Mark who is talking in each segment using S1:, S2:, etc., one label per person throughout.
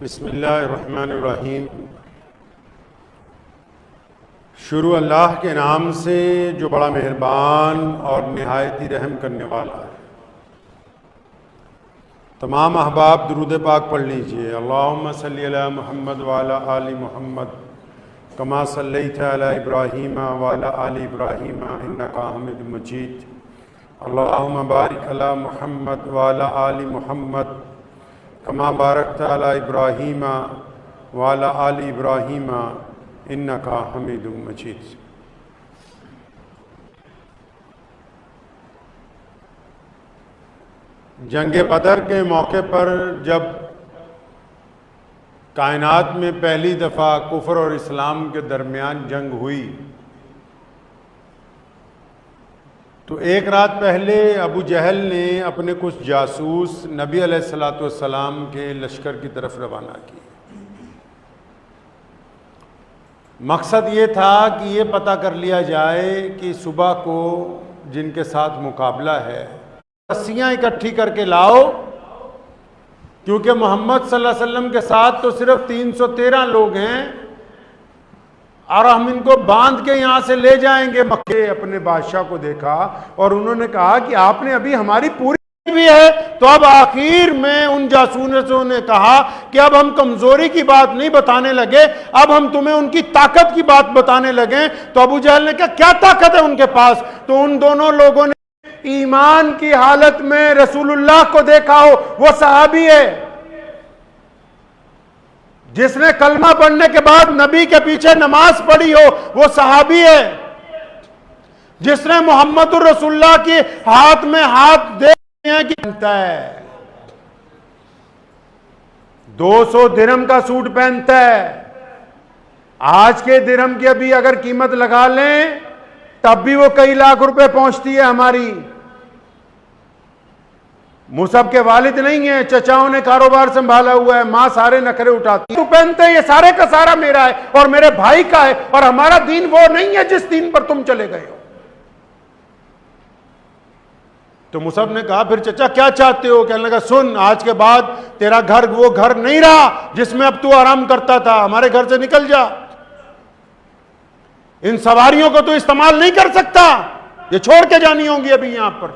S1: بسم اللہ الرحمن الرحیم۔ شروع اللہ کے نام سے جو بڑا مہربان اور نہایت ہی رحم کرنے والا ہے۔ تمام احباب درود پاک پڑھ لیجئے۔ اللہم صلی علی محمد وعلی آل محمد کما صلیت علی ابراہیم وعلی آل ابراہیم انکا حمید مجید۔ اللہم بارک علی محمد وعلی آل محمد کما بارکت علی ابراہیم وعلی آل ابراہیم انکا حمید مجید۔ جنگ بدر کے موقع پر جب کائنات میں پہلی دفعہ کفر اور اسلام کے درمیان جنگ ہوئی تو ایک رات پہلے ابو جہل نے اپنے کچھ جاسوس نبی علیہ السلام کے لشکر کی طرف روانہ کیے۔ مقصد یہ تھا کہ یہ پتہ کر لیا جائے کہ صبح کو جن کے ساتھ مقابلہ ہے رسیاں اکٹھی کر کے لاؤ، کیونکہ محمد صلی اللہ علیہ وسلم کے ساتھ تو صرف 313 لوگ ہیں اور ہم ان کو باندھ کے یہاں سے لے جائیں گے۔ مکے اپنے بادشاہ کو دیکھا اور انہوں نے کہا کہ آپ نے ابھی ہماری پوری بھی ہے۔ تو اب آخر میں ان جاسوسوں نے کہا کہ اب ہم کمزوری کی بات نہیں بتانے لگے، اب ہم تمہیں ان کی طاقت کی بات بتانے لگے۔ تو ابو جہل نے کہا کیا طاقت ہے ان کے پاس؟ تو ان دونوں لوگوں نے ایمان کی حالت میں رسول اللہ کو دیکھا ہو، وہ صحابی ہے جس نے کلمہ پڑھنے کے بعد نبی کے پیچھے نماز پڑھی ہو، وہ صحابی ہے جس نے محمد الرسول اللہ کے ہاتھ میں ہاتھ دے کہ پہنتا ہے 200 درہم کا سوٹ پہنتا ہے۔ آج کے درہم کی ابھی اگر قیمت لگا لیں تب بھی وہ کئی لاکھ روپے پہنچتی ہے ہماری۔ مصعب کے والد نہیں ہیں، چچاؤں نے کاروبار سنبھالا ہوا ہے، ماں سارے نخرے اٹھاتی تو پہنتے ہیں، یہ سارے کا سارا میرا ہے اور میرے بھائی کا ہے، اور ہمارا دین وہ نہیں ہے جس دین پر تم چلے گئے ہو۔ تو مصعب نے کہا پھر چچا کیا چاہتے ہو؟ کہنے لگا سن، آج کے بعد تیرا گھر وہ گھر نہیں رہا جس میں اب تو آرام کرتا تھا، ہمارے گھر سے نکل جا، ان سواریوں کو تو استعمال نہیں کر سکتا، یہ چھوڑ کے جانی ہوں گی ابھی یہاں پر۔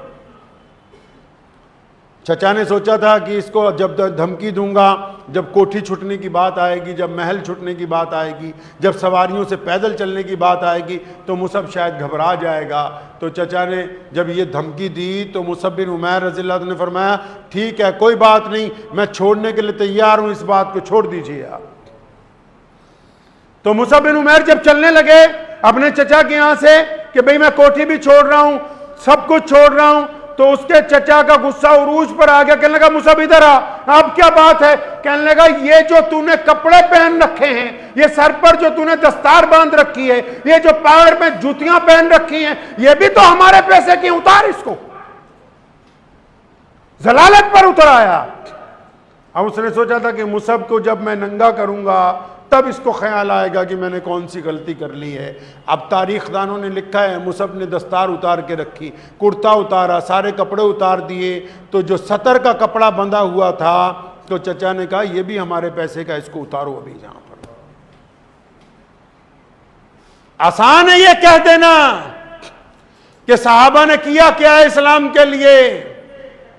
S1: چچا نے سوچا تھا کہ اس کو جب دھمکی دوں گا، جب کوٹھی چھٹنے کی بات آئے گی، جب محل چھٹنے کی بات آئے گی، جب سواریوں سے پیدل چلنے کی بات آئے گی تو مصعب شاید گھبرا جائے گا۔ تو چچا نے جب یہ دھمکی دی تو مصعب بن عمیر رضی اللہ عنہ نے فرمایا ٹھیک ہے کوئی بات نہیں، میں چھوڑنے کے لیے تیار ہوں، اس بات کو چھوڑ دیجیے آپ۔ تو مصعب بن عمیر جب چلنے لگے اپنے چچا کے یہاں سے کہ بھئی میں کوٹھی بھی چھوڑ رہا ہوں، سب کچھ چھوڑ رہا ہوں، تو اس کے چچا کا غصہ عروج پر آ گیا۔ کہنے لگا مصعب ادھر آ، اب کیا بات ہے؟ کہنے لگا یہ جو تو نے کپڑے پہن رکھے ہیں، یہ سر پر جو تو نے دستار باندھ رکھی ہے، یہ جو پیر میں جوتیاں پہن رکھی ہیں، یہ بھی تو ہمارے پیسے کی، اتار اس کو۔ ضلالت پر اتر آیا۔ اب اس نے سوچا تھا کہ مصعب کو جب میں ننگا کروں گا تب اس کو خیال آئے گا کہ میں نے کون سی غلطی کر لی ہے۔ اب تاریخ دانوں نے لکھا ہے مصعب نے دستار اتار کے رکھی، کرتا اتارا، سارے کپڑے اتار دیے، تو جو ستر کا کپڑا بندھا ہوا تھا تو چچا نے کہا یہ بھی ہمارے پیسے کا، اس کو اتارو ابھی جہاں پر۔ آسان ہے یہ کہہ دینا کہ صحابہ نے کیا کیا ہے اسلام کے لیے،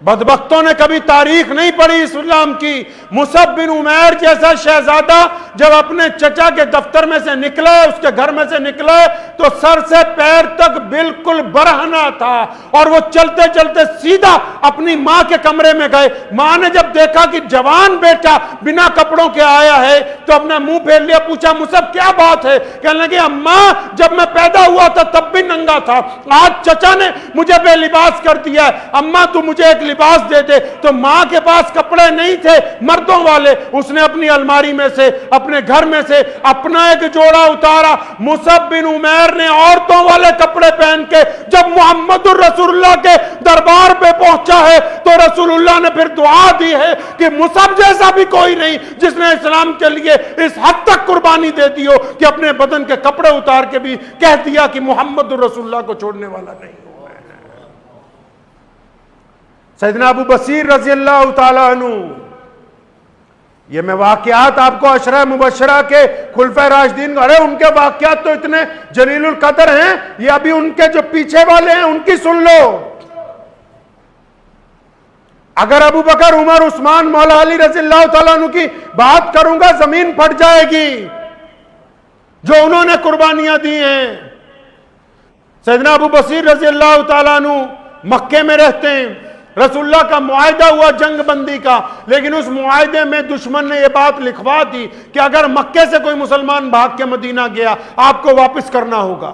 S1: بدبختوں نے کبھی تاریخ نہیں پڑھی اسلام کی۔ مصعب بن عمیر جیسا شہزادہ جب اپنے چچا کے دفتر میں سے نکلے، اس کے گھر میں سے نکلے تو سر سے پیر تک بالکل برہنہ تھا، اور وہ چلتے چلتے سیدھا اپنی ماں کے کمرے میں گئے۔ ماں نے جب دیکھا کہ جوان بیٹا بنا کپڑوں کے آیا ہے تو اپنا منہ پھیر لیا، پوچھا مصعب کیا بات ہے؟ کہنے لگے اماں جب میں پیدا ہوا تھا تب بھی ننگا تھا، آج چچا نے مجھے بے لباس کر دیا ہے، اماں تو مجھے ایک لباس دے دے۔ تو ماں کے پاس کپڑے نہیں تھے مردوں والے، اس نے اپنی الماری میں سے، اپنے گھر میں سے اپنا ایک جوڑا اتارا۔ مصعب بن عمیر نے عورتوں والے کپڑے پہن کے جب محمد الرسول اللہ کے دربار پہ پہنچا ہے تو رسول اللہ نے پھر دعا دی ہے کہ مصعب جیسا بھی کوئی نہیں جس نے اسلام کے لیے اس حد تک قربانی دے دی ہو کہ اپنے بدن کے کپڑے اتار کے بھی کہہ دیا کہ محمد الرسول اللہ کو چھوڑنے والا نہیں ہوں۔ سیدنا ابو بصیر رضی اللہ تعالیٰ عنہ یہ میں واقعات آپ کو عشرہ مبشرہ کے خلفۂ راشدین، ارے ان کے واقعات تو اتنے جلیل القدر ہیں، یہ ابھی ان کے جو پیچھے والے ہیں ان کی سن لو۔ اگر ابو بکر، عمر، عثمان، مولا علی رضی اللہ تعالیٰ عنہ کی بات کروں گا زمین پھٹ جائے گی، جو انہوں نے قربانیاں دی ہیں۔ سیدنا ابو بصیر رضی اللہ تعالیٰ عنہ مکے میں رہتے ہیں، رسول اللہ کا معاہدہ ہوا جنگ بندی کا، لیکن اس معاہدے میں دشمن نے یہ بات لکھوا دی کہ اگر مکے سے کوئی مسلمان بھاگ کے مدینہ گیا آپ کو واپس کرنا ہوگا۔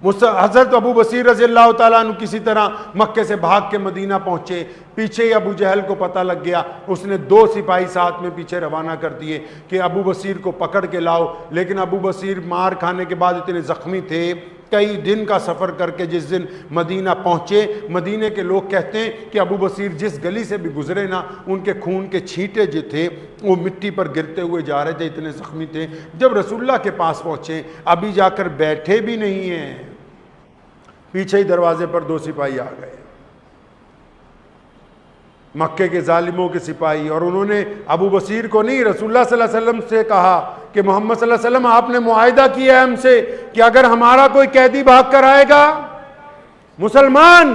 S1: حضرت ابو بصیر رضی اللہ تعالیٰ عنہ کسی طرح مکے سے بھاگ کے مدینہ پہنچے، پیچھے ہی ابو جہل کو پتہ لگ گیا، اس نے 2 سپاہی ساتھ میں پیچھے روانہ کر دیے کہ ابو بصیر کو پکڑ کے لاؤ، لیکن ابو بصیر مار کھانے کے بعد اتنے زخمی تھے، کئی دن کا سفر کر کے جس دن مدینہ پہنچے، مدینے کے لوگ کہتے ہیں کہ ابو بصیر جس گلی سے بھی گزرے نا، ان کے خون کے چھینٹے جو تھے وہ مٹی پر گرتے ہوئے جا رہے تھے، اتنے زخمی تھے۔ جب رسول اللہ کے پاس پہنچے، ابھی جا کر بیٹھے بھی نہیں ہیں، پیچھے ہی دروازے پر 2 سپاہی آ گئے، مکے کے ظالموں کے سپاہی، اور انہوں نے ابو بصیر کو نہیں، رسول اللہ صلی اللہ علیہ وسلم سے کہا کہ محمد صلی اللہ علیہ وسلم آپ نے معاہدہ کیا ہے ہم سے کہ اگر ہمارا کوئی قیدی بھاگ کر آئے گا، مسلمان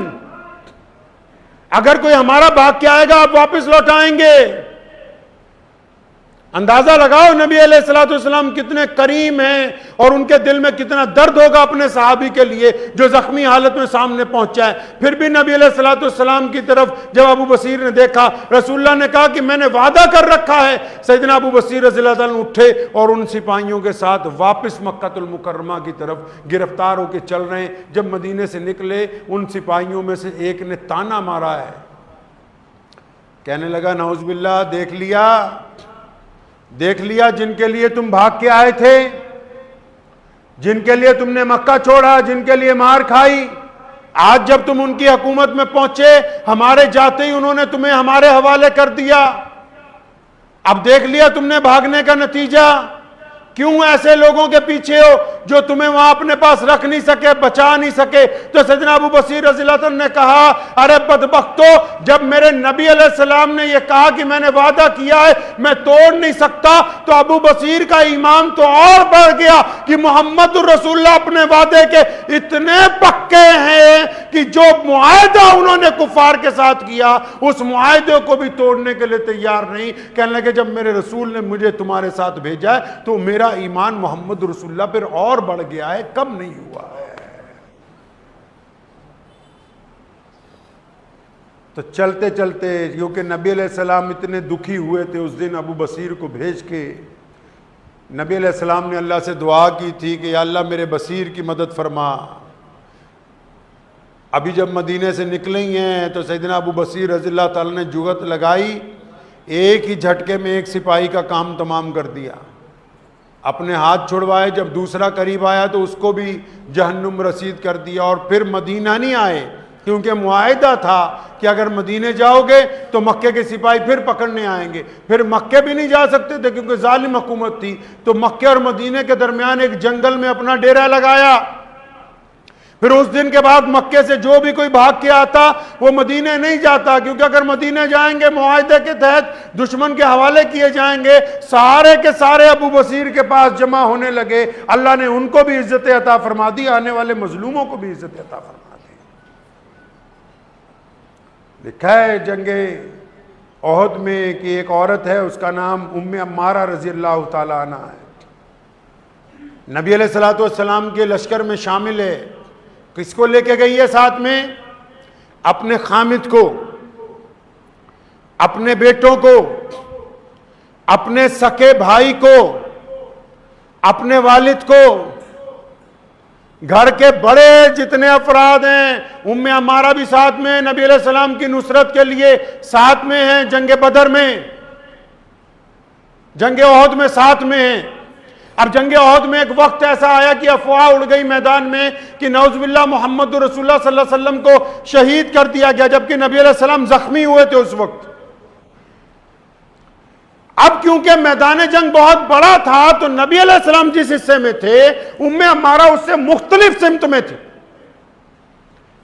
S1: اگر کوئی ہمارا بھاگ کے آئے گا آپ واپس لوٹائیں گے۔ اندازہ لگاؤ نبی علیہ الصلوۃ والسلام کتنے کریم ہیں، اور ان کے دل میں کتنا درد ہوگا اپنے صحابی کے لیے جو زخمی حالت میں سامنے پہنچا ہے۔ پھر بھی نبی علیہ الصلوۃ والسلام کی طرف جب ابو بصیر نے دیکھا، رسول اللہ نے کہا کہ میں نے وعدہ کر رکھا ہے۔ سیدنا ابو بصیر رضی اللہ تعالیٰ اٹھے اور ان سپاہیوں کے ساتھ واپس مکہ المکرمہ کی طرف گرفتار ہو کے چل رہے ہیں۔ جب مدینے سے نکلے، ان سپاہیوں میں سے ایک نے تانا مارا ہے، کہنے لگا نعوذ باللہ، دیکھ لیا جن کے لیے تم بھاگ کے آئے تھے، جن کے لیے تم نے مکہ چھوڑا، جن کے لیے مار کھائی، آج جب تم ان کی حکومت میں پہنچے، ہمارے جاتے ہی انہوں نے تمہیں ہمارے حوالے کر دیا۔ اب دیکھ لیا تم نے بھاگنے کا نتیجہ، کیوں ایسے لوگوں کے پیچھے ہو جو تمہیں وہاں اپنے پاس رکھ نہیں سکے، بچا نہیں سکے؟ تو سیدنا ابو بصیر رضی اللہ عنہ نے کہا، ارے بدبختو، جب میرے نبی علیہ السلام نے یہ کہا کہ میں نے وعدہ کیا ہے میں توڑ نہیں سکتا، تو ابو بصیر کا ایمان تو اور بڑھ گیا کہ محمد رسول اللہ اپنے وعدے کے اتنے پکے ہیں کہ جو معاہدہ انہوں نے کفار کے ساتھ کیا اس معاہدے کو بھی توڑنے کے لیے تیار نہیں۔ کہنے لگے جب میرے رسول نے مجھے تمہارے ساتھ بھیجا ہے تو میرا ایمان محمد رسول اللہ پر اور بڑھ گیا ہے، کم نہیں ہوا ہے۔ تو چلتے چلتے، کیونکہ نبی علیہ السلام اتنے دکھی ہوئے تھے اس دن، ابو بصیر کو بھیج کے نبی علیہ السلام نے اللہ سے دعا کی تھی کہ یا اللہ میرے بصیر کی مدد فرما۔ ابھی جب مدینے سے نکلے ہی ہیں تو سیدنا ابو بصیر رضی اللہ تعالیٰ نے جگت لگائی، ایک ہی جھٹکے میں ایک سپاہی کا کام تمام کر دیا، اپنے ہاتھ چھڑوائے، جب دوسرا قریب آیا تو اس کو بھی جہنم رسید کر دیا، اور پھر مدینہ نہیں آئے کیونکہ معاہدہ تھا کہ اگر مدینے جاؤ گے تو مکے کے سپاہی پھر پکڑنے آئیں گے، پھر مکے بھی نہیں جا سکتے تھے کیونکہ ظالم حکومت تھی، تو مکے اور مدینے کے درمیان ایک جنگل میں اپنا ڈیرا لگایا۔ پھر اس دن کے بعد مکے سے جو بھی کوئی بھاگ کے آتا وہ مدینے نہیں جاتا، کیونکہ اگر مدینے جائیں گے معاہدے کے تحت دشمن کے حوالے کیے جائیں گے۔ سارے کے سارے ابو بصیر کے پاس جمع ہونے لگے، اللہ نے ان کو بھی عزت عطا فرما دی، آنے والے مظلوموں کو بھی عزت عطا فرما دی۔ لکھا ہے جنگ احد میں کہ ایک عورت ہے، اس کا نام ام عمارہ رضی اللہ تعالیٰ عنہ ہے، نبی علیہ الصلوۃ والسلام کے لشکر میں شامل ہے۔ کس کو لے کے گئی ہے ساتھ میں؟ اپنے خامد کو، اپنے بیٹوں کو، اپنے سکے بھائی کو، اپنے والد کو، گھر کے بڑے جتنے افراد ہیں، ام عمارہ بھی ساتھ میں، نبی علیہ السلام کی نصرت کے لیے ساتھ میں ہیں، جنگ بدر میں، جنگ احد میں ساتھ میں ہیں۔ اب جنگ احد میں ایک وقت ایسا آیا کہ افواہ اڑ گئی میدان میں کہ نعوذ باللہ محمد رسول اللہ صلی اللہ علیہ وسلم کو شہید کر دیا گیا، جبکہ نبی علیہ السلام زخمی ہوئے تھے اس وقت۔ اب کیونکہ میدان جنگ بہت بڑا تھا تو نبی علیہ السلام جس حصے میں تھے ام عمارہ اس سے مختلف سمت میں تھی۔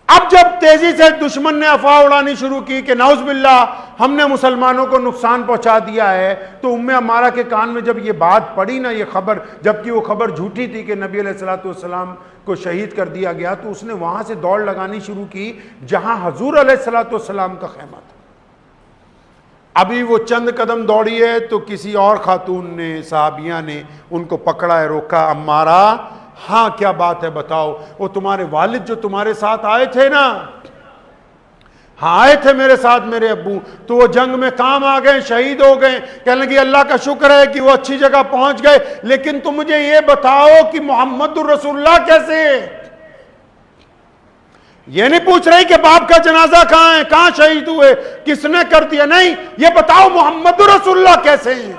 S1: اب جب تیزی سے دشمن نے افواہ اڑانی شروع کی کہ نعوذ باللہ ہم نے مسلمانوں کو نقصان پہنچا دیا ہے، تو ام عمارہ کے کان میں جب یہ بات پڑی نا، یہ خبر، جبکہ وہ خبر جھوٹی تھی کہ نبی علیہ الصلوۃ والسلام کو شہید کر دیا گیا، تو اس نے وہاں سے دوڑ لگانی شروع کی جہاں حضور علیہ الصلوۃ والسلام کا خیمہ تھا۔ ابھی وہ چند قدم دوڑی ہے تو کسی اور خاتون نے، صحابیہ نے ان کو پکڑا ہے، روکا، عمارہ ہاں کیا بات ہے بتاؤ، وہ تمہارے والد جو تمہارے ساتھ آئے تھے نا، ہاں آئے تھے میرے ساتھ میرے ابو، تو وہ جنگ میں کام آ گئے، شہید ہو گئے۔ کہنے لگی اللہ کا شکر ہے کہ وہ اچھی جگہ پہنچ گئے، لیکن تم مجھے یہ بتاؤ کہ محمد الرسول اللہ کیسے؟ یہ نہیں پوچھ رہی کہ باپ کا جنازہ کہاں ہے، کہاں شہید ہوئے، کس نے کر دیا، نہیں، یہ بتاؤ محمد الرسول اللہ کیسے ہیں؟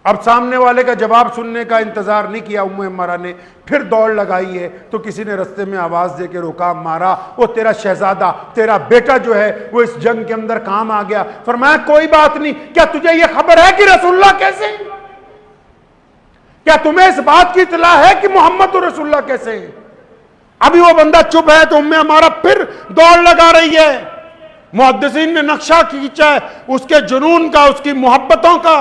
S1: اب سامنے والے کا جواب سننے کا انتظار نہیں کیا ام عمارہ نے، پھر دوڑ لگائی ہے تو کسی نے رستے میں آواز دے کے روکا، عمارہ وہ تیرا شہزادہ، تیرا بیٹا جو ہے وہ اس جنگ کے اندر کام آ گیا۔ فرمایا کوئی بات نہیں، کیا تجھے یہ خبر ہے کہ رسول اللہ کیسے ہیں؟ کیا تمہیں اس بات کی اطلاع ہے کہ محمد رسول اللہ کیسے ہیں؟ ابھی وہ بندہ چپ ہے تو ام عمارہ پھر دوڑ لگا رہی ہے۔ محدثین نے نقشہ کھینچا ہے اس کے جنون کا، اس کی محبتوں کا۔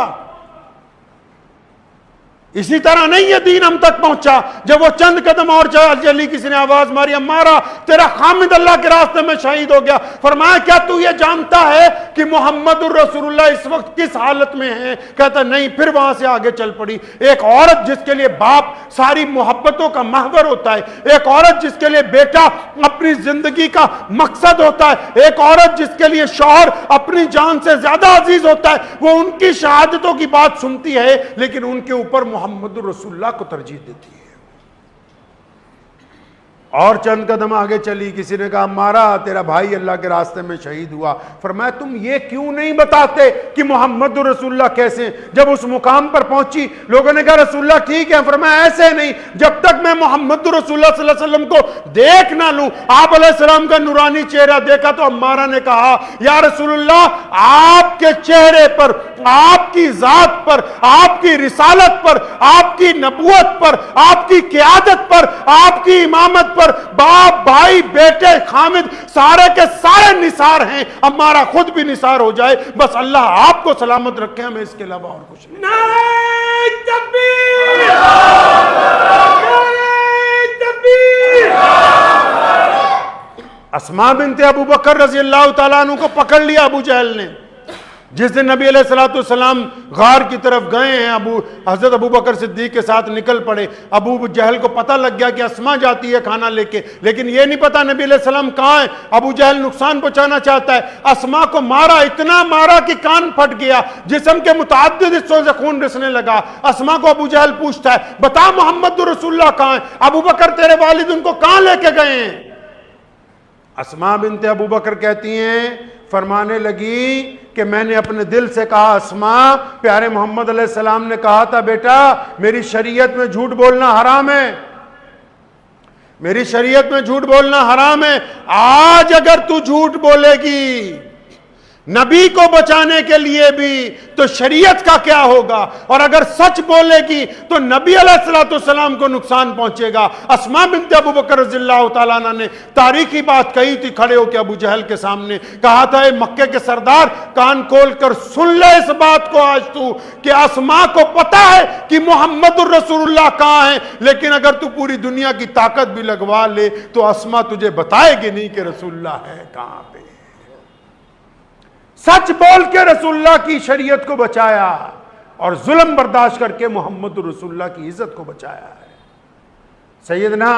S1: اسی طرح نہیں یہ دین ہم تک پہنچا، جب وہ چند قدم اور چلی کسی نے آواز ماری، عمارہ تیرا خامد اللہ کے راستے میں شہید ہو گیا۔ فرمایا کیا تو یہ جانتا ہے کہ محمد الرسول اللہ اس وقت کس حالت میں ہے؟ کہتا نہیں، پھر وہاں سے آگے چل پڑی۔ ایک عورت جس کے لیے باپ ساری محبتوں کا محور ہوتا ہے، ایک عورت جس کے لیے بیٹا اپنی زندگی کا مقصد ہوتا ہے، ایک عورت جس کے لیے شوہر اپنی جان سے زیادہ عزیز ہوتا ہے، وہ ان کی شہادتوں کی بات سنتی ہے لیکن ان کے اوپر محمد رسول اللہ کو ترجیح دیتی ہے۔ اور چند قدم آگے چلی، کسی نے کہا عمارہ تیرا بھائی اللہ کے راستے میں شہید ہوا۔ فرمایا تم یہ کیوں نہیں بتاتے کہ محمد رسول اللہ کیسے ہیں؟ جب اس مقام پر پہنچی لوگوں نے کہا رسول اللہ ٹھیک ہے، فرمایا ایسے نہیں، جب تک میں محمد رسول اللہ صلی اللہ علیہ وسلم کو دیکھ نہ لوں۔ آپ علیہ السلام کا نورانی چہرہ دیکھا تو عمارہ نے کہا یا رسول اللہ آپ کے چہرے پر، آپ کی ذات پر، آپ کی رسالت پر، آپ کی نبوت پر، آپ کی قیادت پر، آپ کی امامت پر باپ، بھائی، بیٹے، خامد سارے کے سارے نثار ہیں۔ عمارہ خود بھی نثار ہو جائے، بس اللہ آپ کو سلامت رکھے، ہمیں اس کے علاوہ اور کچھ نہیں۔ نعرہ تکبیر! نعرہ تکبیر! اسماء بنت ابو بکر رضی اللہ تعالیٰ عنہ کو پکڑ لیا ابو جہل نے۔ جس دن نبی علیہ السلام غار کی طرف گئے ہیں، حضرت ابو بکر صدیق کے ساتھ نکل پڑے۔ ابو جہل کو پتہ لگ گیا کہ اسماء جاتی ہے کھانا لے کے، لیکن یہ نہیں پتا نبی علیہ السلام کہاں ہیں۔ ابو جہل نقصان پہنچانا چاہتا ہے، اسماء کو مارا، اتنا مارا کہ کان پھٹ گیا، جسم کے متعدد حصوں سے خون رسنے لگا۔ اسماء کو ابو جہل پوچھتا ہے بتا محمد رسول اللہ کہاں ہیں؟ ابو بکر تیرے والد ان کو کہاں لے کے گئے ہیں؟ اسماء بنت ابو بکر کہتی ہیں، فرمانے لگی کہ میں نے اپنے دل سے کہا اسماء، پیارے محمد علیہ السلام نے کہا تھا بیٹا میری شریعت میں جھوٹ بولنا حرام ہے، میری شریعت میں جھوٹ بولنا حرام ہے۔ آج اگر تو جھوٹ بولے گی نبی کو بچانے کے لیے بھی تو شریعت کا کیا ہوگا، اور اگر سچ بولے گی تو نبی علیہ السلام کو نقصان پہنچے گا۔ اسماء بنت ابو بکر رضی اللہ تعالیٰ عنہ نے تاریخی بات کہی تھی، کھڑے ہو کے ابو جہل کے سامنے کہا تھا اے مکے کے سردار کان کھول کر سن لے اس بات کو آج تو، کہ اسماء کو پتا ہے کہ محمد الرسول اللہ کہاں ہیں، لیکن اگر تو پوری دنیا کی طاقت بھی لگوا لے تو اسماء تجھے بتائے گی نہیں کہ رسول اللہ ہے کہاں پہ۔ سچ بول کے رسول اللہ کی شریعت کو بچایا اور ظلم برداشت کر کے محمد رسول اللہ کی عزت کو بچایا ہے۔ سیدنا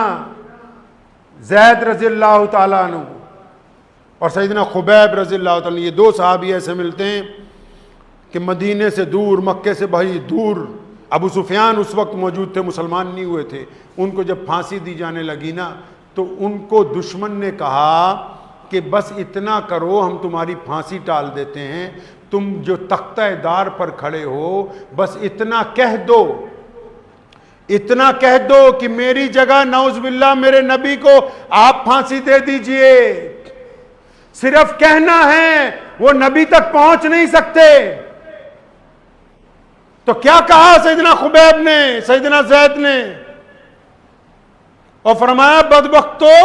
S1: زید رضی اللہ تعالیٰ عنہ اور سیدنا خبیب رضی اللہ تعالیٰ عنہ، یہ دو صحابی ایسے ملتے ہیں کہ مدینے سے دور، مکے سے بڑی دور، ابو سفیان اس وقت موجود تھے، مسلمان نہیں ہوئے تھے۔ ان کو جب پھانسی دی جانے لگی نا تو ان کو دشمن نے کہا کہ بس اتنا کرو ہم تمہاری پھانسی ٹال دیتے ہیں، تم جو تختہ دار پر کھڑے ہو بس اتنا کہہ دو، اتنا کہہ دو کہ میری جگہ نعوذ باللہ میرے نبی کو آپ پھانسی دے دیجئے۔ صرف کہنا ہے، وہ نبی تک پہنچ نہیں سکتے۔ تو کیا کہا سیدنا خبیب نے، سیدنا زید نے، اور فرمایا بدبختو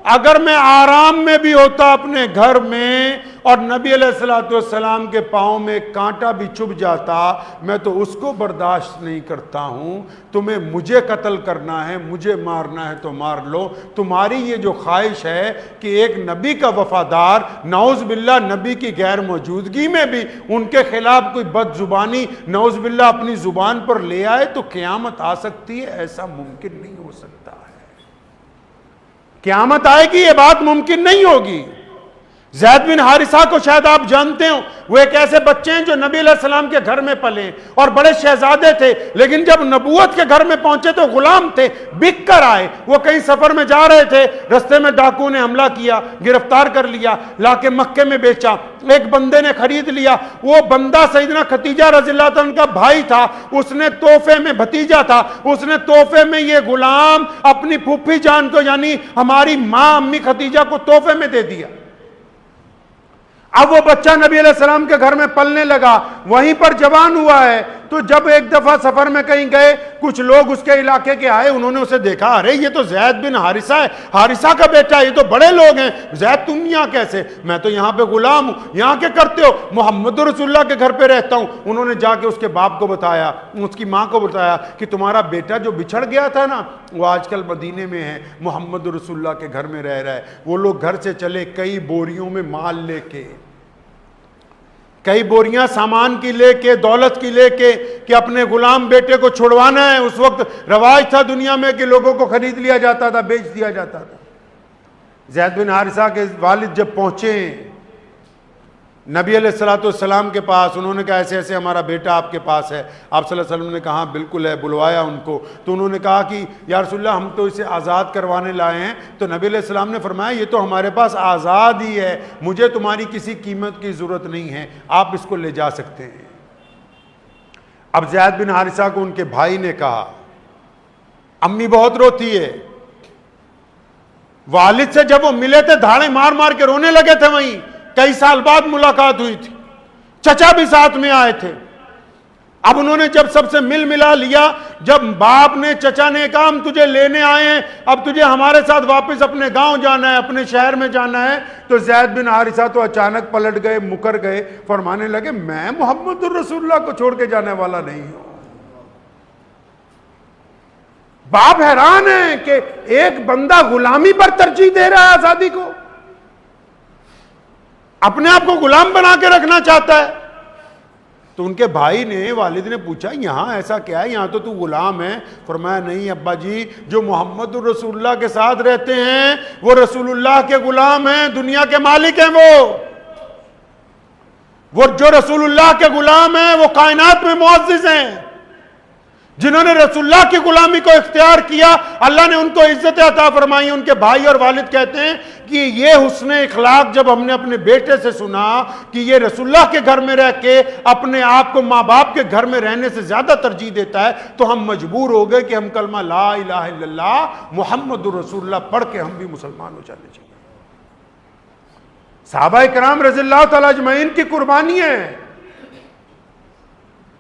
S1: اگر میں آرام میں بھی ہوتا اپنے گھر میں اور نبی علیہ السلام کے پاؤں میں کانٹا بھی چبھ جاتا، میں تو اس کو برداشت نہیں کرتا ہوں۔ تمہیں مجھے قتل کرنا ہے، مجھے مارنا ہے تو مار لو۔ تمہاری یہ جو خواہش ہے کہ ایک نبی کا وفادار نعوذ باللہ نبی کی غیر موجودگی میں بھی ان کے خلاف کوئی بد زبانی نعوذ باللہ اپنی زبان پر لے آئے تو قیامت آ سکتی ہے، ایسا ممکن نہیں ہو سکتا ہے۔ قیامت آئے گی، یہ بات ممکن نہیں ہوگی۔ زید بن حارثہ کو شاید آپ جانتے ہو، وہ ایک ایسے بچے ہیں جو نبی علیہ السلام کے گھر میں پلے اور بڑے شہزادے تھے، لیکن جب نبوت کے گھر میں پہنچے تو غلام تھے، بک کر آئے۔ وہ کہیں سفر میں جا رہے تھے، رستے میں ڈاکو نے حملہ کیا، گرفتار کر لیا، لا کے مکے میں بیچا۔ ایک بندے نے خرید لیا، وہ بندہ سیدنا خدیجہ رضی اللہ عنہ کا بھائی تھا، اس نے تحفے میں بھتیجا تھا، اس نے تحفے میں یہ غلام اپنی پھوپھی جان کو یعنی ہماری ماں امی خدیجہ کو تحفے میں دے دیا۔ اب وہ بچہ نبی علیہ السلام کے گھر میں پلنے لگا، وہیں پر جوان ہوا ہے۔ تو جب ایک دفعہ سفر میں کہیں گئے، کچھ لوگ اس کے علاقے کے آئے، انہوں نے اسے دیکھا، ارے یہ تو زید بن حارثہ ہے، حارثہ کا بیٹا، یہ تو بڑے لوگ ہیں، زید تم یہاں کیسے؟ میں تو یہاں پہ غلام ہوں، یہاں کیا کرتے ہو؟ محمد رسول اللہ کے گھر پہ رہتا ہوں۔ انہوں نے جا کے اس کے باپ کو بتایا، اس کی ماں کو بتایا کہ تمہارا بیٹا جو بچھڑ گیا تھا نا، وہ آج کل مدینے میں ہے، محمد رسول اللہ کے گھر میں رہ رہا ہے۔ وہ لوگ گھر سے چلے کئی بوریوں میں مال لے کے، کئی بوریاں سامان کی لے کے، دولت کی لے کے، کہ اپنے غلام بیٹے کو چھڑوانا ہے۔ اس وقت رواج تھا دنیا میں کہ لوگوں کو خرید لیا جاتا تھا، بیچ دیا جاتا تھا۔ زید بن حارثہ کے والد جب پہنچے نبی علیہ السلام کے پاس، انہوں نے کہا ایسے ایسے ہمارا بیٹا آپ کے پاس ہے۔ آپ صلی اللہ علیہ وسلم نے کہا بالکل ہے، بلوایا ان کو۔ تو انہوں نے کہا کہ یا رسول اللہ ہم تو اسے آزاد کروانے لائے ہیں۔ تو نبی علیہ السلام نے فرمایا یہ تو ہمارے پاس آزاد ہی ہے، مجھے تمہاری کسی قیمت کی ضرورت نہیں ہے، آپ اس کو لے جا سکتے ہیں۔ اب زید بن حارثہ کو ان کے بھائی نے کہا، امی بہت روتی ہے۔ والد سے جب وہ ملے تھے دھاڑے مار مار کے رونے لگے تھے، وہیں کئی سال بعد ملاقات ہوئی تھی، چچا بھی ساتھ میں آئے تھے۔ اب انہوں نے جب سب سے ملا لیا، جب باپ نے چچا نے کہا ہم تجھے لینے آئے ہیں، اب تجھے ہمارے ساتھ واپس اپنے گاؤں جانا ہے، اپنے شہر میں جانا ہے، تو زید بن حارثہ تو اچانک پلٹ گئے، مکر گئے، فرمانے لگے میں محمد الرسول اللہ کو چھوڑ کے جانے والا نہیں ہوں۔ باپ حیران ہے کہ ایک بندہ غلامی پر ترجیح دے رہا ہے آزادی کو، اپنے آپ کو غلام بنا کے رکھنا چاہتا ہے۔ تو ان کے بھائی نے، والد نے پوچھا یہاں ایسا کیا ہے، یہاں تو غلام ہے؟ فرمایا نہیں ابا جی، جو محمد الرسول اللہ کے ساتھ رہتے ہیں وہ رسول اللہ کے غلام ہیں، دنیا کے مالک ہیں۔ وہ جو رسول اللہ کے غلام ہیں وہ کائنات میں معزز ہیں۔ جنہوں نے رسول اللہ کی غلامی کو اختیار کیا، اللہ نے ان کو عزت عطا فرمائی۔ ان کے بھائی اور والد کہتے ہیں کہ یہ حسن اخلاق جب ہم نے اپنے بیٹے سے سنا کہ یہ رسول اللہ کے گھر میں رہ کے اپنے آپ کو ماں باپ کے گھر میں رہنے سے زیادہ ترجیح دیتا ہے، تو ہم مجبور ہو گئے کہ ہم کلمہ لا الہ الا اللہ محمد الرسول اللہ پڑھ کے ہم بھی مسلمان ہو جانے چاہیے۔ صحابہ کرام رضی اللہ تعالی اجمعین کی قربانی ہے،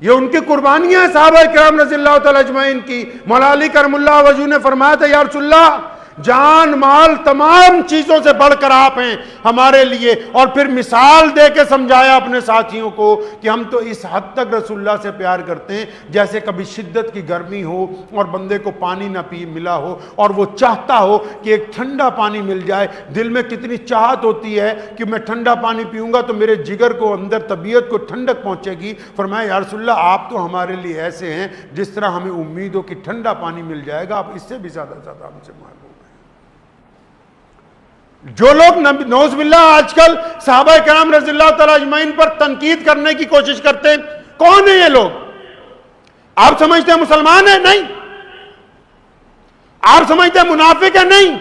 S1: یہ ان کی قربانیاں ہیں صحابہ کرام رضی اللہ تعالی اجمعین کی۔ مولا علی کرم اللہ وجہ نے فرمایا تھا یا رسول اللہ جان مال تمام چیزوں سے بڑھ کر آپ ہیں ہمارے لیے، اور پھر مثال دے کے سمجھایا اپنے ساتھیوں کو کہ ہم تو اس حد تک رسول اللہ سے پیار کرتے ہیں جیسے کبھی شدت کی گرمی ہو اور بندے کو پانی نہ ملا ہو اور وہ چاہتا ہو کہ ایک ٹھنڈا پانی مل جائے، دل میں کتنی چاہت ہوتی ہے کہ میں ٹھنڈا پانی پیوں گا تو میرے جگر کو اندر طبیعت کو ٹھنڈک پہنچے گی۔ فرمایا یا رسول اللہ آپ تو ہمارے لیے ایسے ہیں جس طرح ہمیں امید ہو کہ ٹھنڈا پانی مل جائے گا، آپ اس سے بھی زیادہ ہم سے معلوم۔ جو لوگ نعوذ باللہ آج کل صحابہ کرام رضی اللہ تعالی اجمعین پر تنقید کرنے کی کوشش کرتے ہیں، کون ہیں یہ لوگ؟ آپ سمجھتے ہیں مسلمان ہیں؟ نہیں۔ آپ سمجھتے ہیں منافق ہیں؟ نہیں۔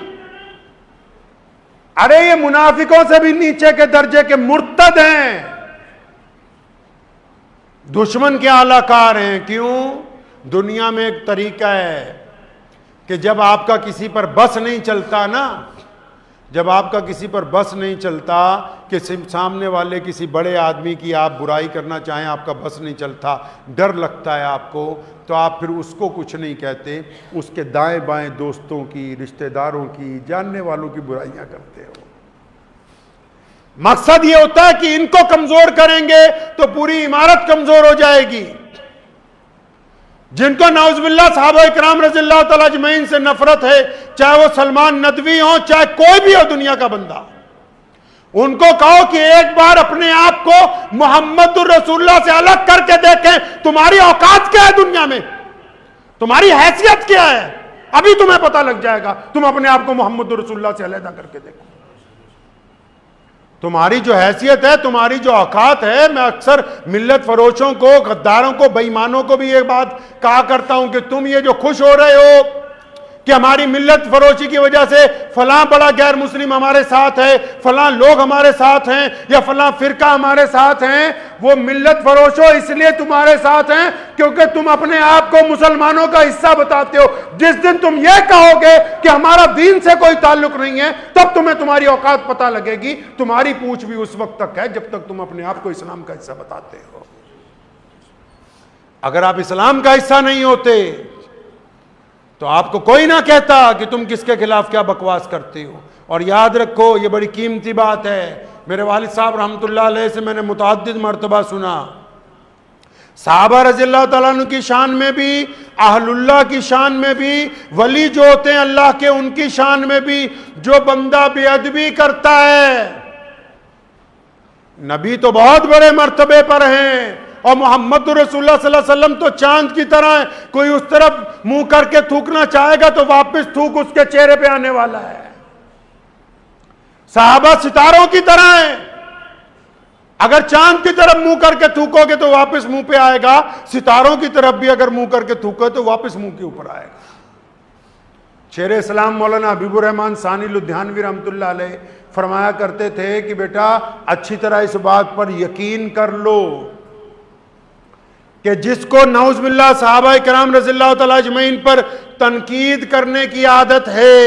S1: ارے یہ منافقوں سے بھی نیچے کے درجے کے مرتد ہیں، دشمن کے اعلی کار ہیں۔ کیوں؟ دنیا میں ایک طریقہ ہے کہ جب آپ کا کسی پر بس نہیں چلتا نا جب آپ کا کسی پر بس نہیں چلتا کہ سامنے والے کسی بڑے آدمی کی آپ برائی کرنا چاہیں، آپ کا بس نہیں چلتا، ڈر لگتا ہے آپ کو، تو آپ پھر اس کو کچھ نہیں کہتے، اس کے دائیں بائیں دوستوں کی، رشتہ داروں کی، جاننے والوں کی برائیاں کرتے ہو۔ مقصد یہ ہوتا ہے کہ ان کو کمزور کریں گے تو پوری عمارت کمزور ہو جائے گی۔ جن کو نعوذ باللہ صحابہ اکرام رضی اللہ تعالیٰ اجمعین سے نفرت ہے، چاہے وہ سلمان ندوی ہوں، چاہے کوئی بھی ہو دنیا کا بندہ، ان کو کہو کہ ایک بار اپنے آپ کو محمد الرسول اللہ سے الگ کر کے دیکھیں، تمہاری اوقات کیا ہے دنیا میں، تمہاری حیثیت کیا ہے، ابھی تمہیں پتہ لگ جائے گا۔ تم اپنے آپ کو محمد الرسول اللہ سے علیحدہ کر کے دیکھو، تمہاری جو حیثیت ہے، تمہاری جو اوقات ہے۔ میں اکثر ملت فروشوں کو، غداروں کو، بے ایمانوں کو بھی یہ بات کہا کرتا ہوں کہ تم یہ جو خوش ہو رہے ہو کہ ہماری ملت فروشی کی وجہ سے فلاں بڑا غیر مسلم ہمارے ساتھ ہے، فلاں لوگ ہمارے ساتھ ہیں، یا فلاں فرقہ ہمارے ساتھ ہیں، وہ ملت فروشوں اس لیے تمہارے ساتھ ہیں کیونکہ تم اپنے آپ کو مسلمانوں کا حصہ بتاتے ہو۔ جس دن تم یہ کہو گے کہ ہمارا دین سے کوئی تعلق نہیں ہے، تب تمہیں تمہاری اوقات پتہ لگے گی۔ تمہاری پوچھ بھی اس وقت تک ہے جب تک تم اپنے آپ کو اسلام کا حصہ بتاتے ہو۔ اگر آپ اسلام کا حصہ نہیں ہوتے تو آپ کو کوئی نہ کہتا کہ تم کس کے خلاف کیا بکواس کرتے ہو۔ اور یاد رکھو، یہ بڑی قیمتی بات ہے، میرے والد صاحب رحمۃ اللہ علیہ سے میں نے متعدد مرتبہ سنا، صحابہ رضی اللہ تعالیٰ عنہ کی شان میں بھی، اہل اللہ کی شان میں بھی، ولی جو ہوتے ہیں اللہ کے ان کی شان میں بھی، جو بندہ بے ادبی کرتا ہے، نبی تو بہت بڑے مرتبے پر ہیں اور محمد رسول اللہ صلی اللہ علیہ وسلم تو چاند کی طرح ہے، کوئی اس طرف منہ کر کے تھوکنا چاہے گا تو واپس تھوک اس کے چہرے پہ آنے والا ہے۔ صحابہ ستاروں کی طرح ہیں، اگر چاند کی طرف منہ کر کے تھوکو گے تو واپس منہ پہ آئے گا، ستاروں کی طرف بھی اگر منہ کر کے تھوکو تو واپس منہ کے اوپر آئے گا۔ شیر اسلام مولانا حبیب الرحمن ثانی لدھیانوی رحمۃ اللہ علیہ فرمایا کرتے تھے کہ بیٹا اچھی طرح اس بات پر یقین کر لو کہ جس کو نعوذ باللہ صحابہ کرام رضی اللہ تعالیٰ اجمعین پر تنقید کرنے کی عادت ہے،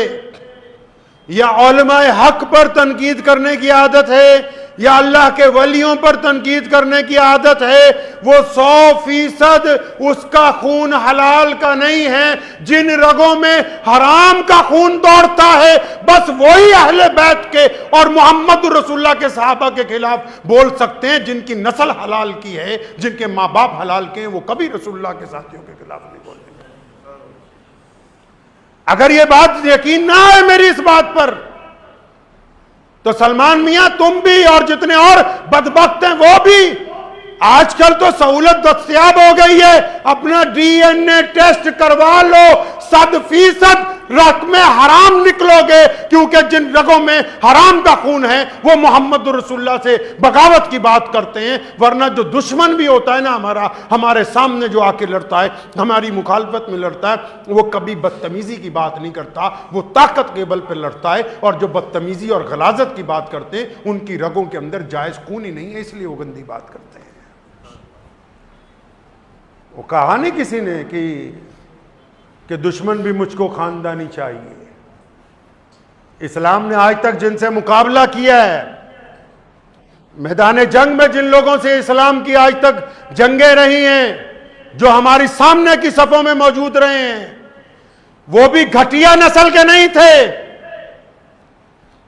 S1: یا علماء حق پر تنقید کرنے کی عادت ہے، یا اللہ کے ولیوں پر تنقید کرنے کی عادت ہے، وہ 100% اس کا خون حلال کا نہیں ہے۔ جن رگوں میں حرام کا خون دوڑتا ہے بس وہی اہل بیت کے اور محمد رسول اللہ کے صحابہ کے خلاف بول سکتے ہیں۔ جن کی نسل حلال کی ہے، جن کے ماں باپ حلال کے ہیں، وہ کبھی رسول اللہ کے ساتھیوں کے خلاف نہیں بولیں گے۔ اگر یہ بات یقین نہ ہے میری اس بات پر تو سلمان میاں تم بھی اور جتنے اور بدبخت ہیں وہ بھی، آج کل تو سہولت دستیاب ہو گئی ہے، اپنا ڈی این اے ٹیسٹ کروا لو، 100% رقم حرام نکلو گے، کیونکہ جن رگوں میں حرام کا خون ہے وہ محمد رسول اللہ سے بغاوت کی بات کرتے ہیں۔ ورنہ جو دشمن بھی ہوتا ہے نا ہمارے سامنے جو آ کے لڑتا ہے، ہماری مخالفت میں لڑتا ہے، وہ کبھی بدتمیزی کی بات نہیں کرتا، وہ طاقت کے بل پہ لڑتا ہے، اور جو بدتمیزی اور غلاظت کی بات کرتے ہیں ان کی رگوں کے اندر جائز خون ہی نہیں ہے، اس لیے وہ گندی بات کرتے ہیں۔ وہ کہا نہیں کسی نے کہ دشمن بھی مجھ کو خاندانی چاہیے۔ اسلام نے آج تک جن سے مقابلہ کیا ہے، میدان جنگ میں جن لوگوں سے اسلام کی آج تک جنگیں رہی ہیں، جو ہماری سامنے کی صفوں میں موجود رہے ہیں، وہ بھی گھٹیا نسل کے نہیں تھے۔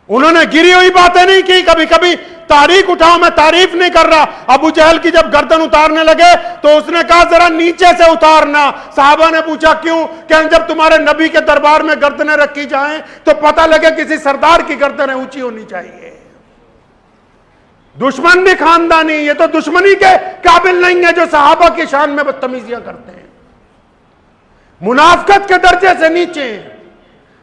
S1: انہوں نے گری ہوئی باتیں نہیں کی، کبھی کبھی تاریخ اٹھاؤ، میں تعریف نہیں کر رہا، ابو جہل کی جب گردن اتارنے لگے تو اس نے کہا ذرا نیچے سے اتارنا۔ صحابہ نے پوچھا کیوں؟ کہ جب تمہارے نبی کے دربار میں گردنیں رکھی جائیں تو پتہ لگے کسی سردار کی گردنیں اونچی ہونی چاہیے۔ دشمن بھی خاندانی، یہ تو دشمنی کے قابل نہیں ہے جو صحابہ کی شان میں بدتمیزیاں کرتے ہیں، منافقت کے درجے سے نیچے ہیں،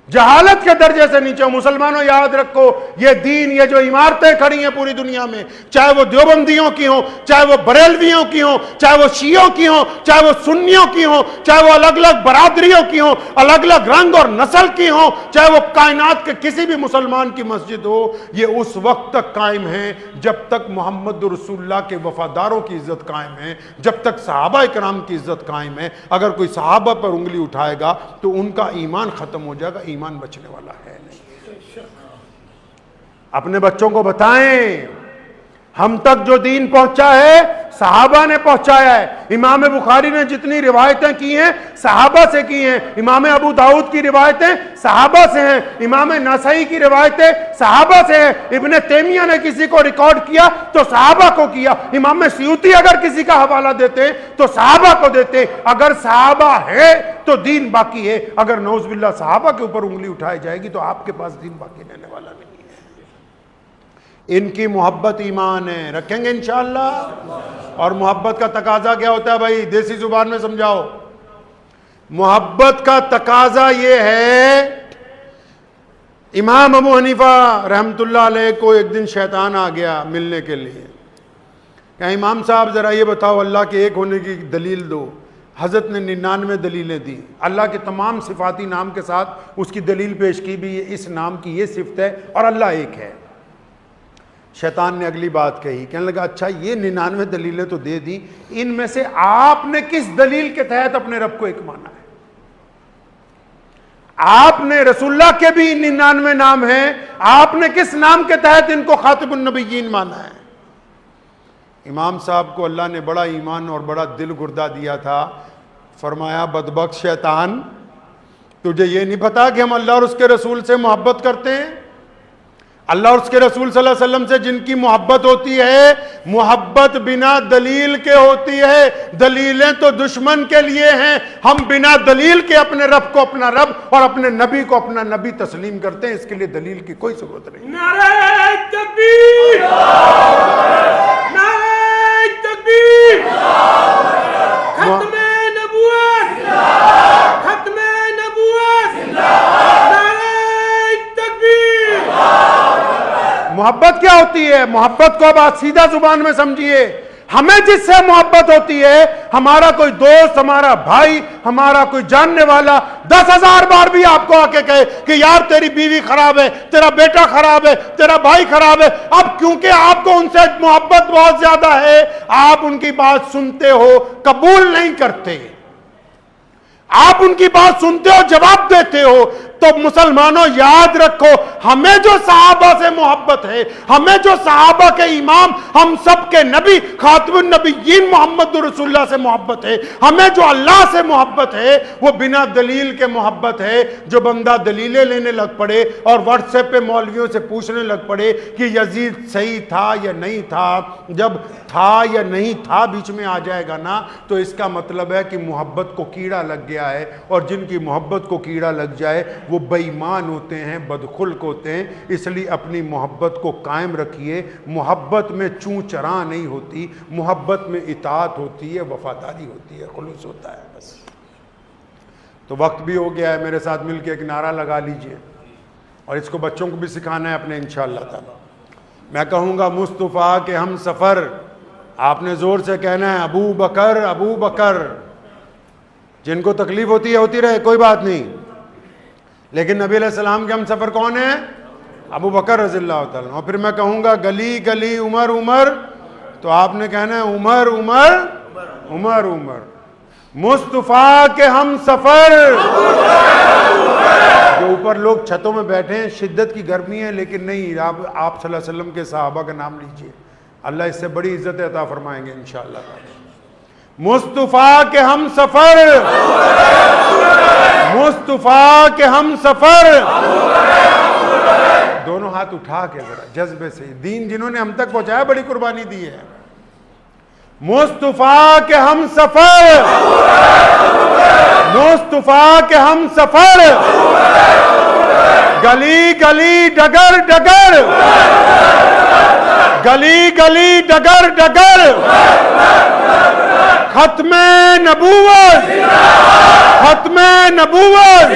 S1: جہالت کے درجے سے نیچے۔ مسلمانوں یاد رکھو، یہ دین، یہ جو عمارتیں کھڑی ہیں پوری دنیا میں، چاہے وہ دیوبندیوں کی ہوں، چاہے وہ بریلویوں کی ہوں، چاہے وہ شیعوں کی ہوں، چاہے وہ سنیوں کی ہوں، چاہے وہ الگ الگ برادریوں کی ہوں، الگ الگ رنگ اور نسل کی ہوں، چاہے وہ کائنات کے کسی بھی مسلمان کی مسجد ہو، یہ اس وقت تک قائم ہیں جب تک محمد رسول اللہ کے وفاداروں کی عزت قائم ہے، جب تک صحابہ کرام کی عزت قائم ہے۔ اگر کوئی صحابہ پر انگلی اٹھائے گا تو ان کا ایمان ختم ہو جائے گا، ایمان بچنے والا ہے نہیں۔ اپنے بچوں کو بتائیں ہم تک جو دین پہنچا ہے صحابہ نے پہنچایا ہے. امام بخاری نے جتنی روایتیں کی ہیں صحابہ سے کی ہیں. امام ابو داؤد کی روایتیں صحابہ سے ہیں. امام نسائی کی روایتیں صحابہ سے ہیں. ابن تیمیہ نے کسی کو ریکارڈ کیا تو صحابہ کو کیا. امام سیوطی اگر کسی کا حوالہ دیتے تو صحابہ کو دیتے. اگر صحابہ ہے تو دین باقی ہے. اگر نعوذ باللہ صحابہ کے اوپر انگلی اٹھائی جائے گی تو آپ کے پاس دین باقی رہنے والا نہیں. ان کی محبت ایمان ہے. رکھیں گے انشاءاللہ. اور محبت کا تقاضا کیا ہوتا ہے بھائی؟ دیسی زبان میں سمجھاؤ. محبت کا تقاضا یہ ہے، امام ابو حنیفہ رحمت اللہ علیہ کو ایک دن شیطان آ گیا ملنے کے لیے. کہ امام صاحب ذرا یہ بتاؤ اللہ کے ایک ہونے کی دلیل دو. حضرت نے 99 دلیلیں دی. اللہ کے تمام صفاتی نام کے ساتھ اس کی دلیل پیش کی بھی اس نام کی یہ صفت ہے اور اللہ ایک ہے. شیطان نے اگلی بات کہی، کہنے لگا اچھا یہ 99 دلیلیں تو دے دی، ان میں سے آپ نے کس دلیل کے تحت اپنے رب کو ایک مانا ہے؟ آپ نے رسول اللہ کے بھی 99 نام ہیں، آپ نے کس نام کے تحت ان کو خاتم النبیین مانا ہے؟ امام صاحب کو اللہ نے بڑا ایمان اور بڑا دل گردہ دیا تھا. فرمایا بدبخت شیطان، تجھے یہ نہیں پتا کہ ہم اللہ اور اس کے رسول سے محبت کرتے ہیں؟ اللہ اور اس کے رسول صلی اللہ علیہ وسلم سے جن کی محبت ہوتی ہے، محبت بنا دلیل کے ہوتی ہے. دلیلیں تو دشمن کے لیے ہیں. ہم بنا دلیل کے اپنے رب کو اپنا رب اور اپنے نبی کو اپنا نبی تسلیم کرتے ہیں. اس کے لیے دلیل کی کوئی ضرورت نہیں.
S2: نعرہ تکبیر! نعرہ تکبیر! ختم نبوت! ختم نبوت! نعرہ تکبیر!
S1: محبت کیا ہوتی ہے؟ محبت کو اب آپ سیدھا زبان میں سمجھیے. ہمیں جس سے محبت ہوتی ہے، ہمارا کوئی دوست، ہمارا بھائی، ہمارا کوئی جاننے والا 10,000 بار بھی آپ کو آ کے کہے کہ یار تیری بیوی خراب ہے، تیرا بیٹا خراب ہے، تیرا بھائی خراب ہے، اب کیونکہ آپ کو ان سے محبت بہت زیادہ ہے، آپ ان کی بات سنتے ہو، قبول نہیں کرتے. آپ ان کی بات سنتے ہو، جواب دیتے ہو. تو مسلمانوں یاد رکھو، ہمیں جو صحابہ سے محبت ہے، ہمیں جو صحابہ کے امام، ہم سب کے نبی خاتم النبیین محمد رسول اللہ سے محبت ہے، ہمیں جو اللہ سے محبت ہے وہ بنا دلیل کے محبت ہے. جو بندہ دلیلیں لینے لگ پڑے اور واٹس ایپ پہ مولویوں سے پوچھنے لگ پڑے کہ یزید صحیح تھا یا نہیں تھا، جب تھا یا نہیں تھا بیچ میں آ جائے گا نا، تو اس کا مطلب ہے کہ محبت کو کیڑا لگ گیا ہے. اور جن کی محبت کو کیڑا لگ جائے وہ بے ایمان ہوتے ہیں، بدخلق ہوتے ہیں. اس لیے اپنی محبت کو قائم رکھیے. محبت میں چوں چراں نہیں ہوتی، محبت میں اطاعت ہوتی ہے، وفاداری ہوتی ہے، خلوص ہوتا ہے. بس تو وقت بھی ہو گیا ہے. میرے ساتھ مل کے ایک نعرہ لگا لیجئے اور اس کو بچوں کو بھی سکھانا ہے اپنے انشاءاللہ تعالی. میں کہوں گا مصطفیٰ کے ہم سفر، آپ نے زور سے کہنا ہے ابو بکر ابو بکر. جن کو تکلیف ہوتی ہے ہوتی رہے، کوئی بات نہیں، لیکن نبی علیہ السلام کے ہم سفر کون ہیں؟ ابو بکر رضی اللہ تعالیٰ. اور پھر میں کہوں گا گلی گلی عمر عمر، تو آپ نے کہنا ہے عمر عمر عمر عمر. مصطفیٰ کے ہم سفر. جو اوپر لوگ چھتوں میں بیٹھے ہیں، شدت کی گرمی ہے، لیکن نہیں، آپ صلی اللہ علیہ وسلم کے صحابہ کا نام لیجئے، اللہ اس سے بڑی عزت عطا فرمائیں گے انشاءاللہ. مصطفیٰ کے ہم سفر، مصطفیٰ کے ہم سفر. دونوں ہاتھ اٹھا کے ذرا جذبے سے. دین جنہوں نے ہم تک پہنچایا بڑی قربانی دی ہے. مصطفیٰ کے ہم سفر، مصطفیٰ کے ہم سفر. گلی گلی ڈگر ڈگر، گلی گلی ڈگر ڈگر. ختم نبوت، ختم نبوت.